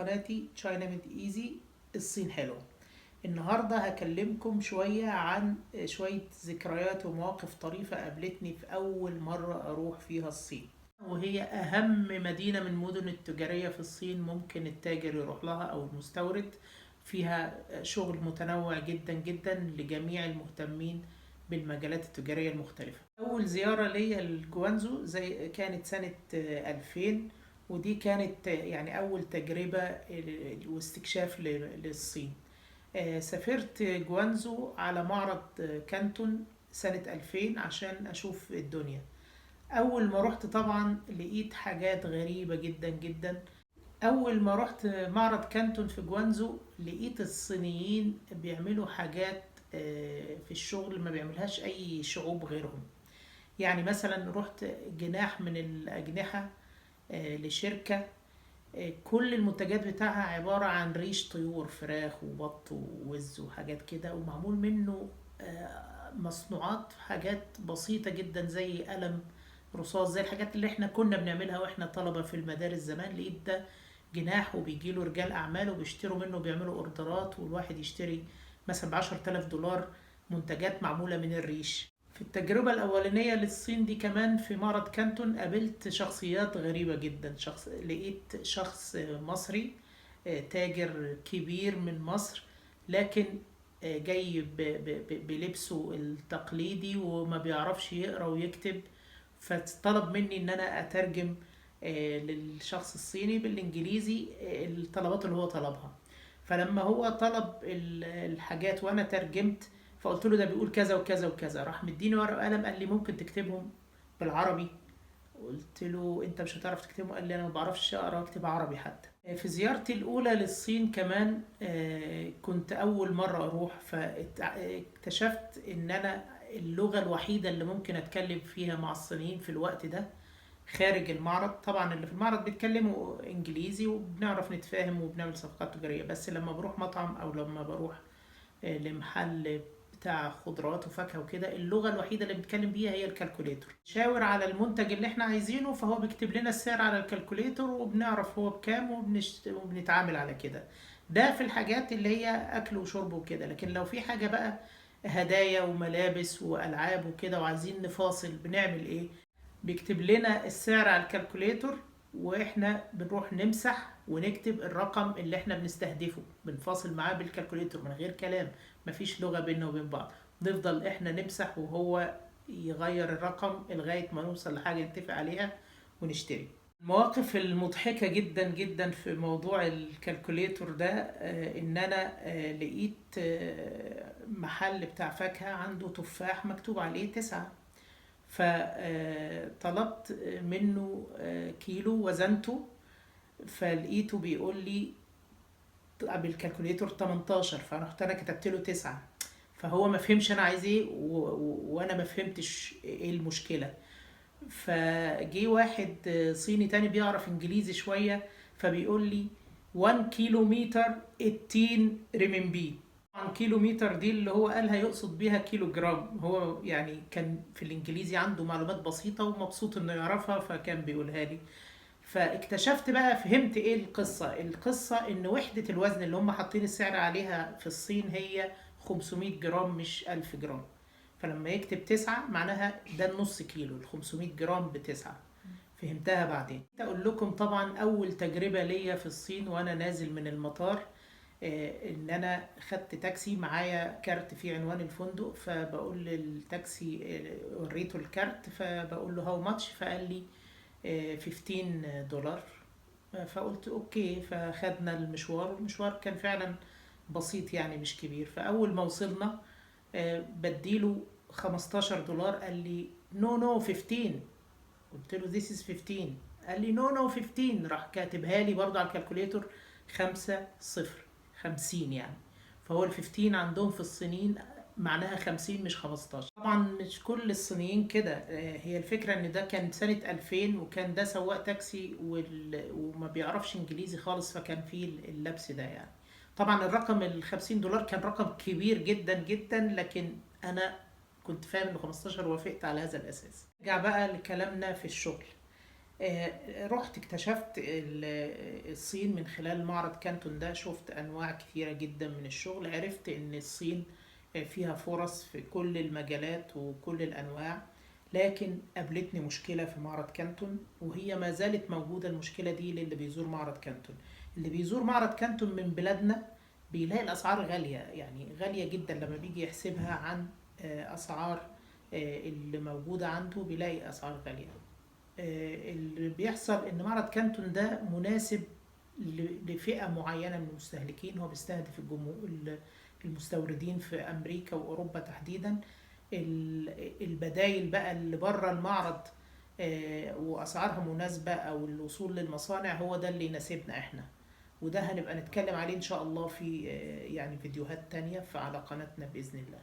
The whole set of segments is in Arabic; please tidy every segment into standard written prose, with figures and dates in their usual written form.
قناتي تشاينا ميد ايزي الصين حلوة. النهاردة هكلمكم شوية عن شوية ذكريات ومواقف طريفة قابلتني في أول مرة أروح فيها الصين، وهي أهم مدينة من المدن التجارية في الصين ممكن التاجر يروح لها أو المستورد. فيها شغل متنوع جدا جدا لجميع المهتمين بالمجالات التجارية المختلفة. أول زيارة ليا لجوانزو زي كانت سنة 2000، ودي كانت يعني أول تجربة واستكشاف للصين. سافرت جوانزو على معرض كانتون سنة 2000 عشان أشوف الدنيا. أول ما رحت طبعا لقيت حاجات غريبة جدا جدا. أول ما رحت معرض كانتون في جوانزو لقيت الصينيين بيعملوا حاجات في الشغل ما بيعملهاش أي شعوب غيرهم. يعني مثلا رحت جناح من الأجنحة لشركة، كل المنتجات بتاعها عبارة عن ريش طيور، فراخ وبط ووز وحاجات كده، ومعمول منه مصنوعات حاجات بسيطة جدا زي قلم رصاص، زي الحاجات اللي احنا كنا بنعملها واحنا طلبة في المدارس زمان. لقيت ده جناح وبيجيله رجال أعمال وبيشتروا منه، بيعملوا اوردرات، والواحد يشتري مثلا ب10,000 دولار منتجات معمولة من الريش. في التجربة الأولانية للصين دي كمان في معرض كانتون قابلت شخصيات غريبة جدا. لقيت شخص مصري، تاجر كبير من مصر، لكن جاي بلبسه التقليدي وما بيعرفش يقرأ ويكتب. فطلب مني ان انا اترجم للشخص الصيني بالانجليزي الطلبات اللي هو طلبها. فلما هو طلب الحاجات وانا ترجمت، فقلت له ده بيقول كذا وكذا وكذا، راح مديني ورقه وقلم قال لي ممكن تكتبهم بالعربي. قلت له انت مش هتعرف تكتبهم، قال لي انا ما بعرفش اقرا واكتب عربي حتى. في زيارتي الاولى للصين كمان كنت اول مره اروح، فاكتشفت ان انا اللغه الوحيده اللي ممكن اتكلم فيها مع الصينيين في الوقت ده خارج المعرض. طبعا اللي في المعرض بيتكلموا انجليزي وبنعرف نتفاهم وبنعمل صفقات تجاريه، بس لما بروح مطعم او لما بروح لمحل بتاع خضروات وفاكهه وكده، اللغه الوحيده اللي بنتكلم بيها هي الكالكوليتور. شاور على المنتج اللي احنا عايزينه فهو بيكتب لنا السعر على الكالكوليتور وبنعرف هو بكام وبنتعامل على كده. ده في الحاجات اللي هي اكل وشرب وكده. لكن لو في حاجه بقى هدايا وملابس والعاب وكده وعايزين نفاصل بنعمل ايه؟ بيكتب لنا السعر على الكالكوليتور واحنا بنروح نمسح ونكتب الرقم اللي احنا بنستهدفه، بنفاصل معاه بالكالكوليتور من غير كلام، مفيش لغة بيننا وبين بعض. نفضل احنا نمسح وهو يغير الرقم لغاية ما نوصل لحاجة نتفق عليها ونشتري. المواقف المضحكة جدا جدا في موضوع الكالكوليتور ده ان انا لقيت محل بتاع فاكهة عنده تفاح مكتوب عليه 9، فطلبت منه كيلو وزنته، فلقيته بيقول لي بالكالكوليتور 18، فرحت انا كتبت له 9. فهو ما فهمش انا عايز ايه وانا ما فهمتش ايه المشكله. فجي واحد صيني تاني بيعرف انجليزي شويه فبيقول لي 1 كيلومتر 18 ريمبي. طبعا كيلومتر دي اللي هو قالها يقصد بيها كيلو جرام، هو يعني كان في الانجليزي عنده معلومات بسيطة ومبسوط انه يعرفها فكان بيقولها لي. فاكتشفت بقى، فهمت ايه القصة ان وحدة الوزن اللي هم حاطين السعر عليها في الصين هي 500 جرام مش 1000 جرام. فلما يكتب 9 معناها ده النص كيلو، ال 500 جرام بتسعة. فهمتها بعدين. اقول لكم طبعا اول تجربة ليا في الصين وانا نازل من المطار، ان انا خدت تاكسي معايا كارت فيه عنوان الفندق، فبقول للتاكسي وريته الكارت فبقول له هاو ماتش، فقال لي 15 دولار. فقلت اوكي، فخدنا المشوار، والمشوار كان فعلا بسيط يعني مش كبير. فاول ما وصلنا بديله 15 دولار، قال لي نو نو 15. قلت له this is 15. قال لي نو نو 15، راح كاتبها لي برضه على الكالكوليتور 5 0 50 يعني. فهو ال 15 عندهم في الصينيين معناها 50 مش 15. طبعا مش كل الصينيين كده، هي الفكرة ان ده كان سنة 2000 وكان ده سواق تاكسي وما بيعرفش انجليزي خالص، فكان فيه اللبس ده يعني. طبعا الرقم ال 50 دولار كان رقم كبير جدا جدا، لكن انا كنت فاهم انه 15، وافقت على هذا الاساس. نرجع بقى لكلامنا في الشغل. رحت اكتشفت الصين من خلال معرض كانتون ده. شفت انواع كثيرة جدا من الشغل، عرفت ان الصين فيها فرص في كل المجالات وكل الانواع. لكن قابلتني مشكلة في معرض كانتون، وهي ما زالت موجودة المشكلة دي للي بيزور معرض كانتون. اللي بيزور معرض كانتون من بلادنا بيلاقي الاسعار غالية، يعني غالية جدا. لما بيجي يحسبها عن اسعار اللي موجودة عنده بيلاقي اسعار غالية. اللي بيحصل ان معرض كانتون ده مناسب لفئة معينة من المستهلكين. هو بيستهدف المستوردين في امريكا واوروبا تحديدا. البدايل بقى اللي بره المعرض واسعارها مناسبة، او الوصول للمصانع، هو ده اللي يناسبنا احنا. وده هنبقى نتكلم عليه ان شاء الله في يعني فيديوهات تانية على قناتنا بإذن الله.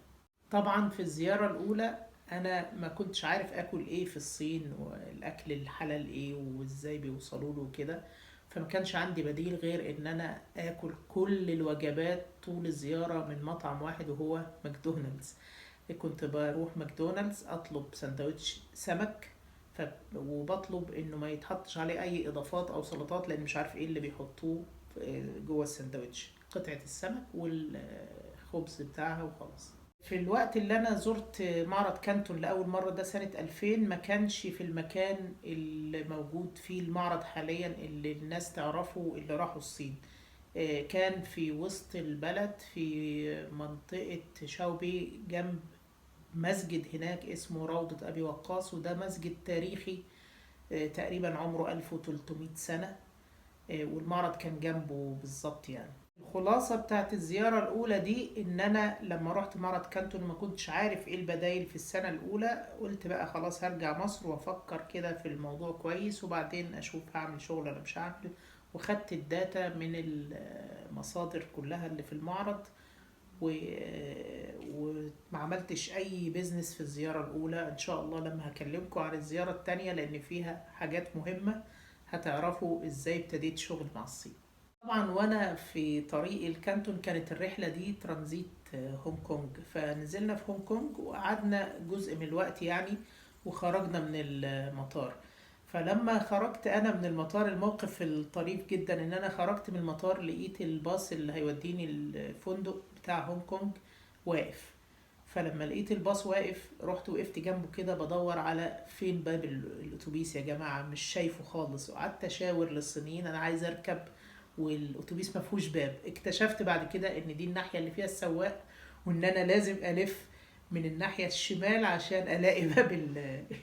طبعا في الزيارة الأولى أنا ما كنتش عارف أكل إيه في الصين، والأكل الحلال إيه وإزاي بيوصلوا له وكده. فما كانش عندي بديل غير إن أنا آكل كل الوجبات طول الزيارة من مطعم واحد، وهو ماكدونالدز. كنت بروح ماكدونالدز أطلب سندوتش سمك، وبطلب إنه ما يتحطش عليه أي إضافات أو سلطات، لأن مش عارف إيه اللي بيحطوه جوه السندوتش. قطعة السمك والخبز بتاعها وخلاص. في الوقت اللي انا زرت معرض كانتون لاول مره، ده سنه 2000، ما كانش في المكان اللي موجود فيه المعرض حاليا اللي الناس تعرفه اللي راحوا الصين. كان في وسط البلد في منطقه شاوبي، جنب مسجد هناك اسمه روضة أبي وقاص، وده مسجد تاريخي تقريبا عمره 1300 سنة. والمعرض كان جنبه بالظبط يعني. الخلاصة بتاعت الزيارة الأولى دي إن أنا لما رحت معرض كانتون ما كنتش عارف إيه البدايل في السنة الأولى. قلت بقى خلاص هرجع مصر وأفكر كده في الموضوع كويس، وبعدين أشوف هعمل شغل ولا مش هعمل. وخدت الداتا من المصادر كلها اللي في المعرض، وما عملتش أي بيزنس في الزيارة الأولى. إن شاء الله لما هكلمكم عن الزيارة التانية، لأن فيها حاجات مهمة هتعرفوا إزاي ابتديت شغل مع الصين. طبعا وانا في طريق الكانتون كانت الرحله دي ترانزيت هونج كونج. فنزلنا في هونج كونج وقعدنا جزء من الوقت يعني، وخرجنا من المطار. فلما خرجت انا من المطار، الموقف الطريف جدا ان انا خرجت من المطار لقيت الباص اللي هيوديني الفندق بتاع هونج كونج واقف. فلما لقيت الباص واقف رحت وقفت جنبه كده بدور على فين باب الاتوبيس يا جماعه، مش شايفه خالص. وقعدت اشاور للصينيين انا عايز اركب، والاتوبيس ما فيهوش باب. اكتشفت بعد كده ان دي الناحيه اللي فيها السواق، وان انا لازم الف من الناحيه الشمال عشان الاقي باب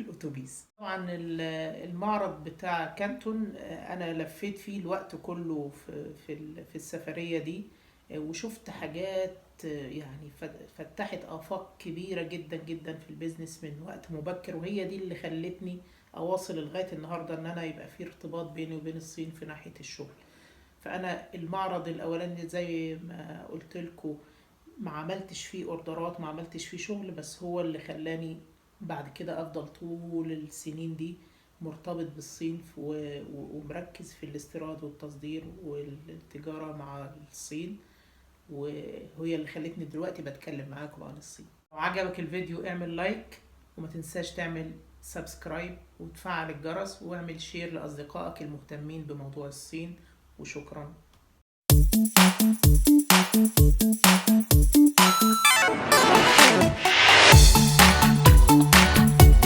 الاتوبيس. طبعا المعرض بتاع كانتون انا لفيت فيه الوقت كله في السفريه دي. وشفت حاجات يعني فتحت آفاق كبيرة جدا جدا في البيزنس من وقت مبكر. وهي دي اللي خلتني أواصل لغاية النهاردة إن أنا يبقى في ارتباط بيني وبين الصين في ناحية الشغل. فأنا المعرض الأولاني زي ما قلت لكم ما عملتش فيه اوردرات، ما عملتش فيه شغل، بس هو اللي خلاني بعد كده أفضل طول السنين دي مرتبط بالصين ومركز في الاستيراد والتصدير والتجارة مع الصين. وهي اللي خلتني دلوقتي بتكلم معاكم عن الصين. لو عجبك الفيديو اعمل لايك، وما تنساش تعمل سبسكرايب وتفعل الجرس، واعمل شير لأصدقائك المهتمين بموضوع الصين. وشكرا.